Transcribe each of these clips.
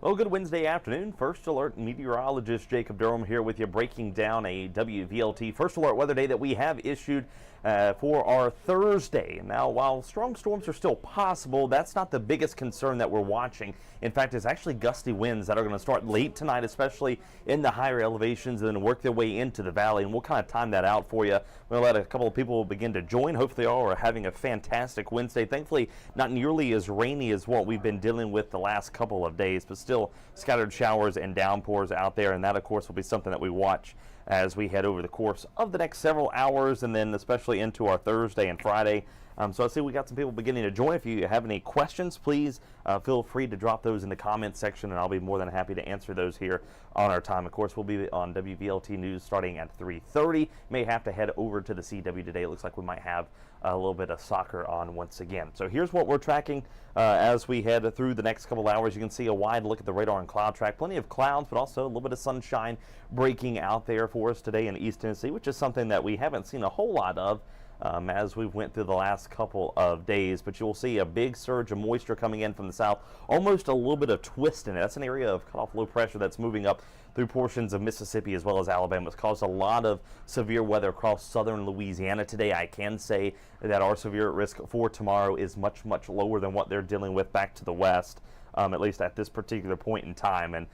Well, good Wednesday afternoon. First Alert meteorologist Jacob Durham here with you, breaking down a WVLT First Alert weather day that we have issued for our Thursday. Now, while strong storms are still possible, that's not the biggest concern that we're watching. In fact, it's actually gusty winds that are going to start late tonight, especially in the higher elevations, and then work their way into the valley. And we'll kind of time that out for you. We'll let a couple of people begin to join. Hopefully, all are having a fantastic Wednesday. Thankfully, not nearly as rainy as what we've been dealing with the last couple of days, but still scattered showers and downpours out there, and that of course will be something that we watch as we head over the course of the next several hours, and then especially into our Thursday and Friday. So I see we got some people beginning to join. If you have any questions, please feel free to drop those in the comments section, and I'll be more than happy to answer those here on our time. Of course, we'll be on WVLT News starting at 3:30. May have to head over to the CW today. It looks like we might have a little bit of soccer on once again. So here's what we're tracking as we head through the next couple hours. You can see a wide look at the radar and cloud track. Plenty of clouds, but also a little bit of sunshine breaking out there for us today in East Tennessee, which is something that we haven't seen a whole lot of as we went through the last couple of days. But you'll see a big surge of moisture coming in from the south, almost a little bit of twist in it. That's an area of cutoff low pressure that's moving up through portions of Mississippi as well as Alabama. It's caused a lot of severe weather across southern Louisiana today. I can say that our severe risk for tomorrow is much, much lower than what they're dealing with back to the west. At least at this particular point in time. And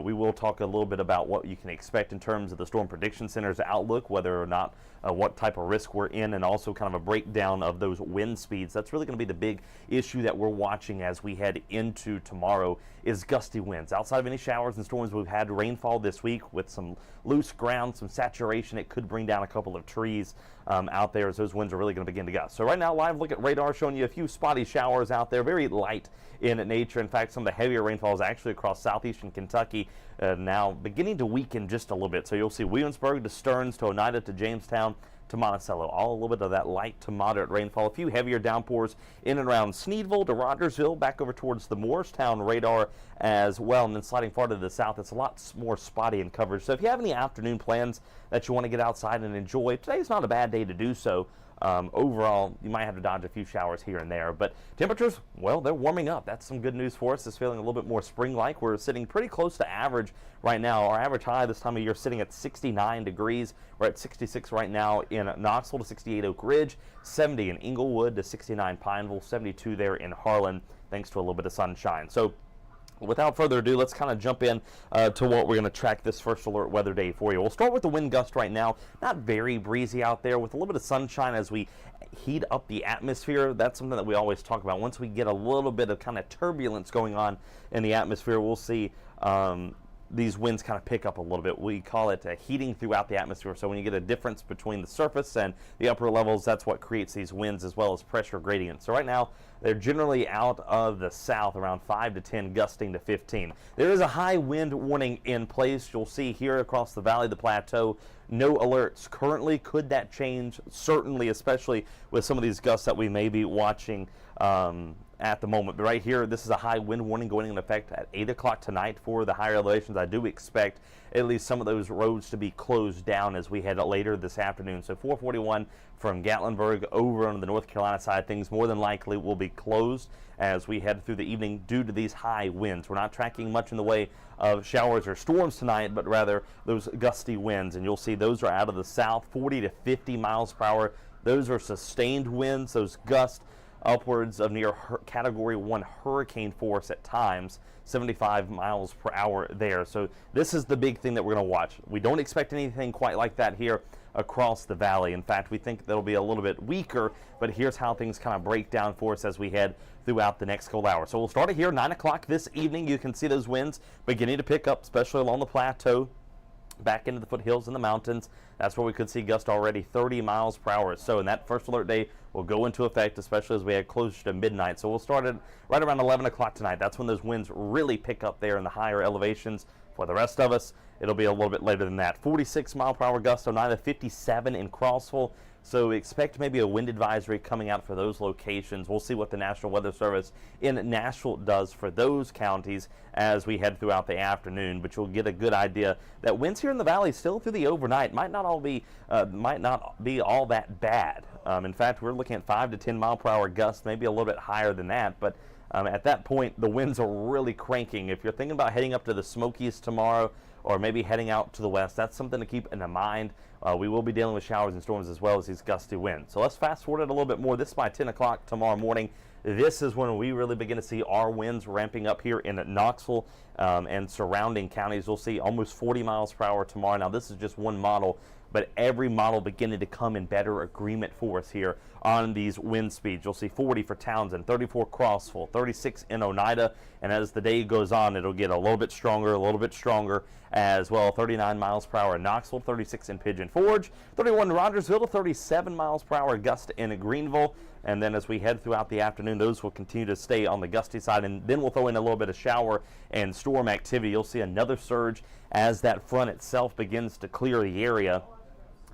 we will talk a little bit about what you can expect in terms of the Storm Prediction Center's outlook, whether or not what type of risk we're in, and also kind of a breakdown of those wind speeds. That's really going to be the big issue that we're watching as we head into tomorrow, is gusty winds. Outside of any showers and storms, we've had rainfall this week with some loose ground, some saturation. It could bring down a couple of trees out there as those winds are really going to begin to gust. So right now, live look at radar showing you a few spotty showers out there, very light in nature. In fact, some of the heavier rainfall is actually across southeastern Kentucky, now beginning to weaken just a little bit. So you'll see Williamsburg to Stearns to Oneida to Jamestown to Monticello, all a little bit of that light to moderate rainfall. A few heavier downpours in and around Sneedville to Rogersville, back over towards the Moorestown radar as well, and then sliding far to the south. It's a lot more spotty in coverage. So if you have any afternoon plans that you want to get outside and enjoy, today's not a bad day to do so. Overall, you might have to dodge a few showers here and there, but temperatures, well, they're warming up. That's some good news for us. It's feeling a little bit more spring-like. We're sitting pretty close to average right now. Our average high this time of year sitting at 69 degrees. We're at 66 right now in Knoxville to 68 Oak Ridge, 70 in Inglewood to 69 Pineville, 72 there in Harlan, thanks to a little bit of sunshine. So without further ado, let's kind of jump in to what we're going to track this First Alert weather day for you. We'll start with the wind gust right now. Not very breezy out there, with a little bit of sunshine as we heat up the atmosphere. That's something that we always talk about. Once we get a little bit of kind of turbulence going on in the atmosphere, we'll see these winds kind of pick up a little bit. We call it heating throughout the atmosphere. So when you get a difference between the surface and the upper levels, that's what creates these winds, as well as pressure gradients. So right now, they're generally out of the south around 5 to 10, gusting to 15. There is a high wind warning in place. You'll see here across the valley, the plateau, no alerts currently. Could that change? Certainly, especially with some of these gusts that we may be watching at the moment. But right here, this is a high wind warning going into effect at 8 o'clock tonight for the higher elevations. I do expect at least some of those roads to be closed down as we head later this afternoon. So 441 from Gatlinburg over on the North Carolina side, things more than likely will be closed as we head through the evening due to these high winds. We're not tracking much in the way of showers or storms tonight, but rather those gusty winds. And you'll see those are out of the south, 40 to 50 miles per hour. Those are sustained winds, those gusts upwards of near Category 1 hurricane force at times, 75 miles per hour there. So this is the big thing that we're going to watch. We don't expect anything quite like that here across the valley. In fact, we think that'll be a little bit weaker, but here's how things kind of break down for us as we head throughout the next couple hours. So we'll start it here, 9 o'clock this evening. You can see those winds beginning to pick up, especially along the plateau, back into the foothills and the mountains. That's where we could see gusts already 30 miles per hour. So in that First Alert day will go into effect, especially as we head closer to midnight. So we'll start it right around 11 o'clock tonight. That's when those winds really pick up there in the higher elevations. For the rest of us, it'll be a little bit later than that. 46 mile per hour gusts, Oneida, 57 in Crossville. So expect maybe a wind advisory coming out for those locations. We'll see what the National Weather Service in Nashville does for those counties as we head throughout the afternoon. But you'll get a good idea that winds here in the valley still through the overnight might not be all that bad. In fact, we're looking at 5 to 10 mile per hour gusts, maybe a little bit higher than that. But At that point, the winds are really cranking. If you're thinking about heading up to the Smokies tomorrow, or maybe heading out to the west, that's something to keep in mind. We will be dealing with showers and storms as well as these gusty winds. So let's fast forward it a little bit more. This is by 10 o'clock tomorrow morning. This is when we really begin to see our winds ramping up here in Knoxville and surrounding counties. We'll see almost 40 miles per hour tomorrow. Now, this is just one model, but every model beginning to come in better agreement for us here on these wind speeds. You'll see 40 for Townsend, 34 Crossville, 36 in Oneida, and as the day goes on, it'll get a little bit stronger as well. 39 miles per hour in Knoxville, 36 in Pigeon Forge, 31 in Rogersville, 37 miles per hour gust in Greenville. And then as we head throughout the afternoon, those will continue to stay on the gusty side, and then we'll throw in a little bit of shower and storm activity. You'll see another surge as that front itself begins to clear the area.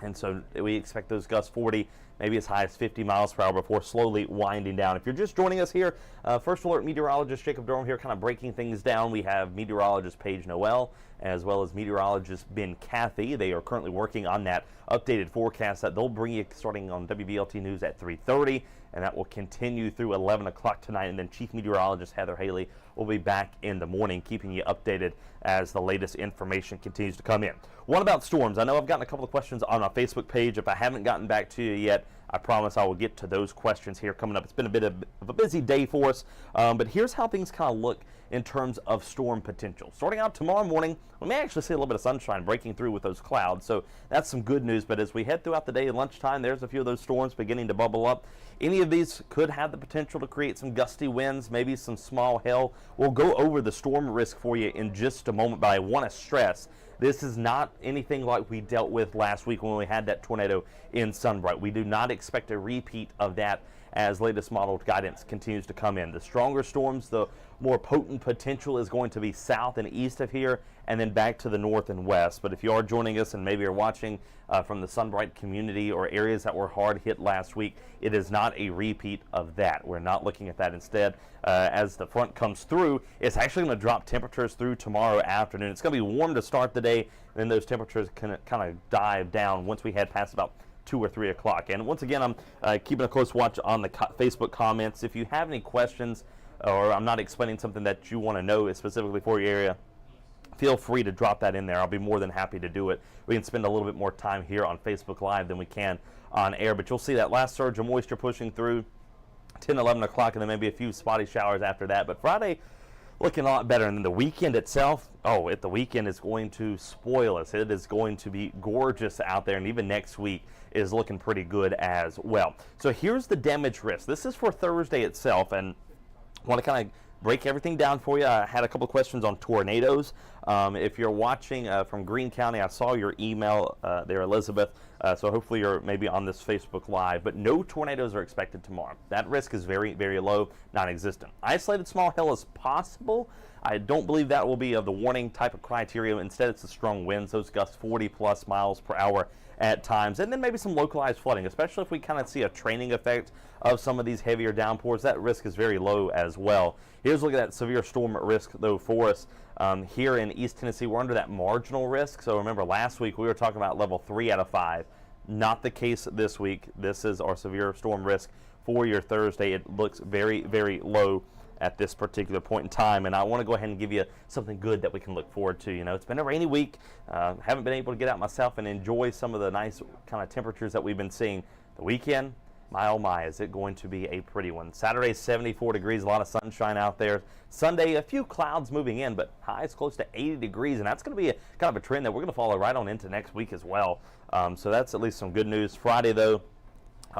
And so we expect those gusts 40, maybe as high as 50 miles per hour before slowly winding down. If you're just joining us here, First Alert meteorologist Jacob Durham here, kind of breaking things down. We have meteorologist Paige Noel as well as meteorologist Ben Cathy. They are currently working on that updated forecast that they'll bring you starting on WVLT News at 3:30, and that will continue through 11 o'clock tonight. And then Chief Meteorologist Heather Haley will be back in the morning, keeping you updated as the latest information continues to come in. What about storms? I know I've gotten a couple of questions on our Facebook page. If I haven't gotten back to you yet, I promise I will get to those questions here coming up. It's been a bit of a busy day for us, but here's how things kind of look in terms of storm potential. Starting out tomorrow morning, we may actually see a little bit of sunshine breaking through with those clouds, so that's some good news. But as we head throughout the day at lunchtime, there's a few of those storms beginning to bubble up. Any of these could have the potential to create some gusty winds, maybe some small hail. We'll go over the storm risk for you in just a moment, but I want to stress this is not anything like we dealt with last week when we had that tornado in Sunbright. We do not expect a repeat of that as latest modeled guidance continues to come in. The stronger storms, the more potent potential is going to be south and east of here, and then back to the north and west. But if you are joining us and maybe you're watching from the Sunbright community or areas that were hard hit last week, it is not a repeat of that. We're not looking at that. Instead, as the front comes through, it's actually going to drop temperatures through tomorrow afternoon. It's going to be warm to start the day, and then those temperatures can kind of dive down once we head past about 2 or 3 o'clock. And once again, I'm keeping a close watch on the Facebook comments. If you have any questions or I'm not explaining something that you want to know specifically for your area, feel free to drop that in there. I'll be more than happy to do it. We can spend a little bit more time here on Facebook Live than we can on air, but you'll see that last surge of moisture pushing through 10, 11 o'clock, and then maybe a few spotty showers after that. But Friday, looking a lot better. And then the weekend itself, the weekend is going to spoil us. It is going to be gorgeous out there, and even next week is looking pretty good as well. So here's the damage risk. This is for Thursday itself, and I want to kind of break everything down for you. I had a couple of questions on tornadoes. If you're watching from Greene County, I saw your email there, Elizabeth, so hopefully you're maybe on this Facebook Live, but no tornadoes are expected tomorrow. That risk is very, very low, non-existent. Isolated small hail is possible. I don't believe that will be of the warning type of criteria. Instead, it's the strong winds, those gusts 40+ miles per hour at times, and then maybe some localized flooding, especially if we kind of see a training effect of some of these heavier downpours. That risk is very low as well. Here's a look at that severe storm risk, though, for us. Here in East Tennessee, we're under that marginal risk. So remember, last week we were talking about level 3 out of 5. Not the case this week. This is our severe storm risk for your Thursday. It looks very, very low at this particular point in time, and I want to go ahead and give you something good that we can look forward to. You know, it's been a rainy week. Haven't been able to get out myself and enjoy some of the nice kind of temperatures that we've been seeing. The weekend, my oh my, is it going to be a pretty one. Saturday, 74 degrees, a lot of sunshine out there. Sunday, a few clouds moving in, but highs close to 80 degrees, and that's going to be kind of a trend that we're going to follow right on into next week as well. So that's at least some good news. Friday, though,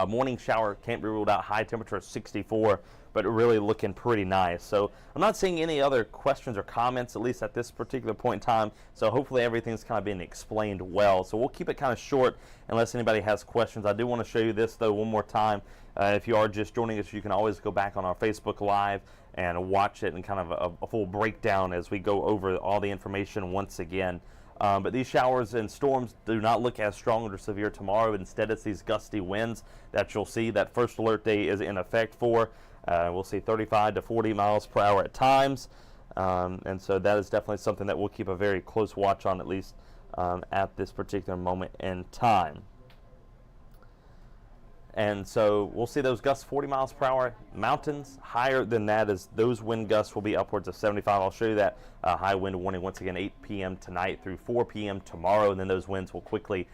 morning shower can't be ruled out. High temperature of 64, but really looking pretty nice. So I'm not seeing any other questions or comments, at least at this particular point in time. So hopefully everything's kind of being explained well. So we'll keep it kind of short unless anybody has questions. I do want to show you this, though, one more time. If you are just joining us, you can always go back on our Facebook Live and watch it and kind of a full breakdown as we go over all the information once again. But these showers and storms do not look as strong or severe tomorrow. Instead, it's these gusty winds that you'll see that first alert day is in effect for. We'll see 35 to 40 miles per hour at times. And so that is definitely something that we'll keep a very close watch on, at least. At this particular moment in time. And so we'll see those gusts 40 miles per hour. Mountains higher than that, as those wind gusts will be upwards of 75. I'll show you that high wind warning once again, 8 p.m. tonight through 4 p.m. tomorrow, and then those winds will quickly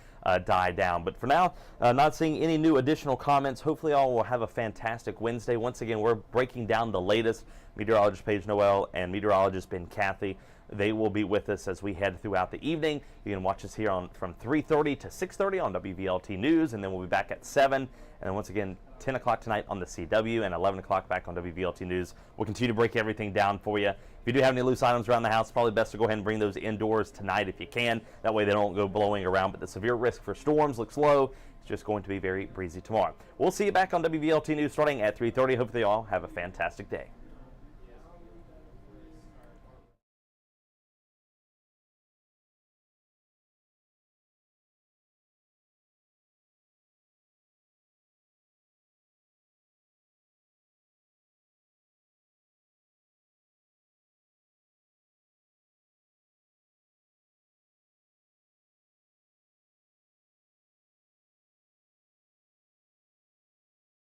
die down. But for now, not seeing any new additional comments. Hopefully all will have a fantastic Wednesday. Once again, we're breaking down the latest. Meteorologist Paige Noel and meteorologist Ben Cathy. They will be with us as we head throughout the evening. You can watch us here on from 3:30 to 6:30 on WVLT News, and then we'll be back at 7. And then once again, 10 o'clock tonight on the CW and 11 o'clock back on WVLT News. We'll continue to break everything down for you. If you do have any loose items around the house, probably best to go ahead and bring those indoors tonight if you can. That way they don't go blowing around. But the severe risk for storms looks low. It's just going to be very breezy tomorrow. We'll see you back on WVLT News starting at 3:30. Hopefully you all have a fantastic day.